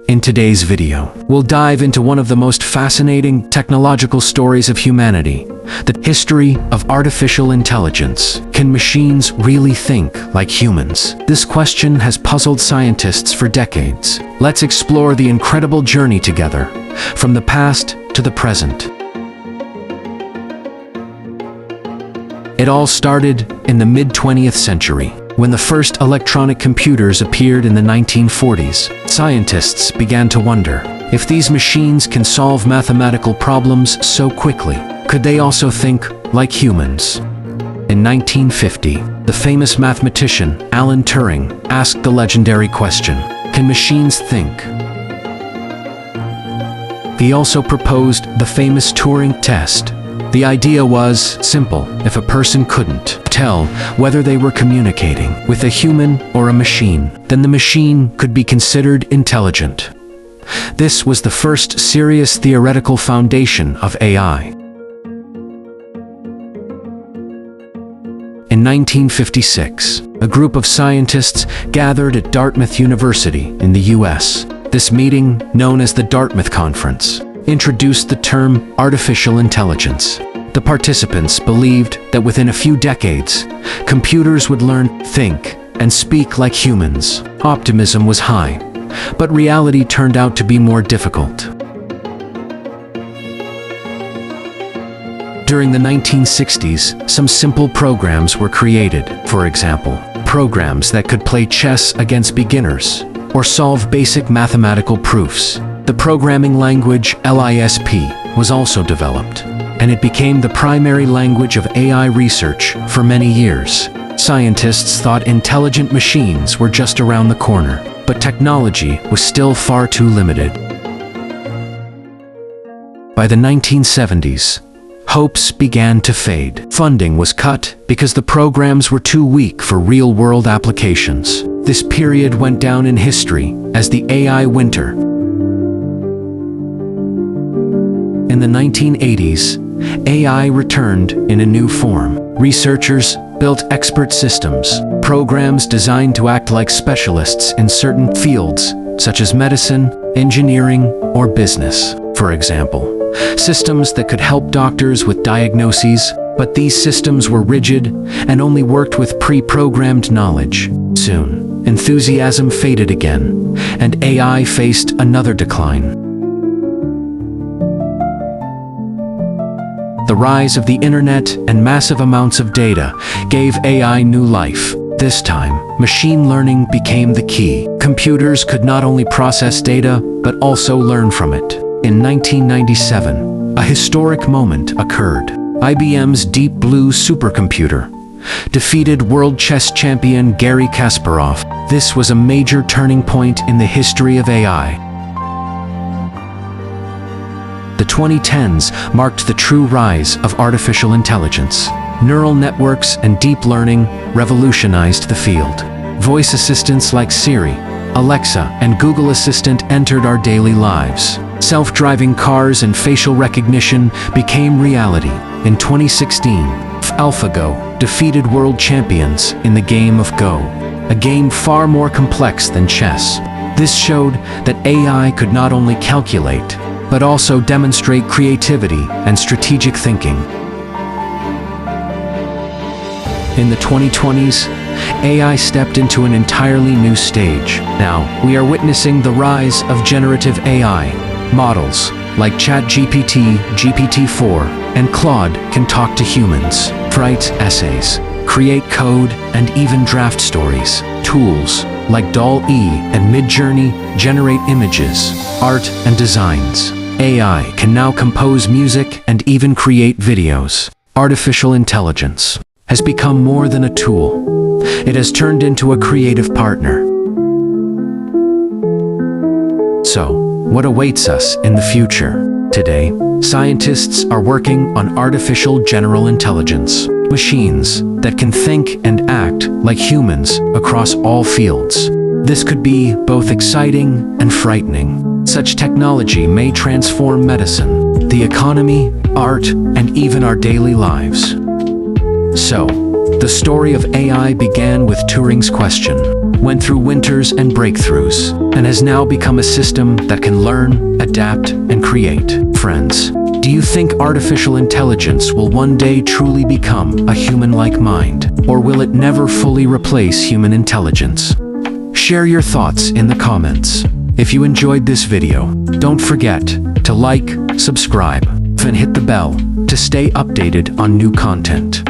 In today's video, we'll dive into one of the most fascinating technological stories of humanity, the history of artificial intelligence. Can machines really think like humans? This question has puzzled scientists for decades. Let's explore the incredible journey together, from the past to the present. It all started in the mid-20th century, when the first electronic computers appeared in the 1940s. Scientists began to wonder, if these machines can solve mathematical problems so quickly, could they also think like humans? In 1950, the famous mathematician Alan Turing asked the legendary question, can machines think? He also proposed the famous Turing test. The idea was simple. If a person couldn't tell whether they were communicating with a human or a machine, then the machine could be considered intelligent. This was the first serious theoretical foundation of AI. In 1956, a group of scientists gathered at Dartmouth University in the US. This meeting, known as the Dartmouth Conference, introduced the term artificial intelligence. The participants believed that within a few decades, computers would learn, think, and speak like humans. Optimism was high, but reality turned out to be more difficult. During the 1960s, some simple programs were created. For example, programs that could play chess against beginners or solve basic mathematical proofs. The programming language Lisp was also developed, and it became the primary language of AI research for many years. Scientists thought intelligent machines were just around the corner, but technology was still far too limited. By the 1970s, hopes began to fade. Funding was cut because the programs were too weak for real-world applications. This period went down in history as the AI winter. In the 1980s, AI returned in a new form. Researchers built expert systems, programs designed to act like specialists in certain fields, such as medicine, engineering, or business. For example, systems that could help doctors with diagnoses, but these systems were rigid and only worked with pre-programmed knowledge. Soon, enthusiasm faded again, and AI faced another decline. The rise of the internet and massive amounts of data gave AI new life. This time, machine learning became the key. Computers could not only process data, but also learn from it. In 1997, a historic moment occurred. IBM's Deep Blue supercomputer defeated world chess champion Garry Kasparov. This was a major turning point in the history of AI. The 2010s marked the true rise of artificial intelligence. Neural networks and deep learning revolutionized the field. Voice assistants like Siri, Alexa, and Google Assistant entered our daily lives. Self-driving cars and facial recognition became reality. In 2016, AlphaGo defeated world champions in the game of Go, a game far more complex than chess. This showed that AI could not only calculate, but also demonstrate creativity and strategic thinking. In the 2020s, AI stepped into an entirely new stage. Now, we are witnessing the rise of generative AI. Models like ChatGPT, GPT-4, and Claude can talk to humans, write essays, create code, and even draft stories. Tools like DALL-E and Midjourney generate images, art, and designs. AI can now compose music and even create videos. Artificial intelligence has become more than a tool. It has turned into a creative partner. So, what awaits us in the future? Today, scientists are working on artificial general intelligence, machines that can think and act like humans across all fields. This could be both exciting and frightening. Such technology may transform medicine, the economy, art, and even our daily lives. So, the story of AI began with Turing's question, went through winters and breakthroughs, and has now become a system that can learn, adapt, and create. Friends, do you think artificial intelligence will one day truly become a human-like mind, or will it never fully replace human intelligence? Share your thoughts in the comments. If you enjoyed this video, don't forget to like, subscribe, and hit the bell to stay updated on new content.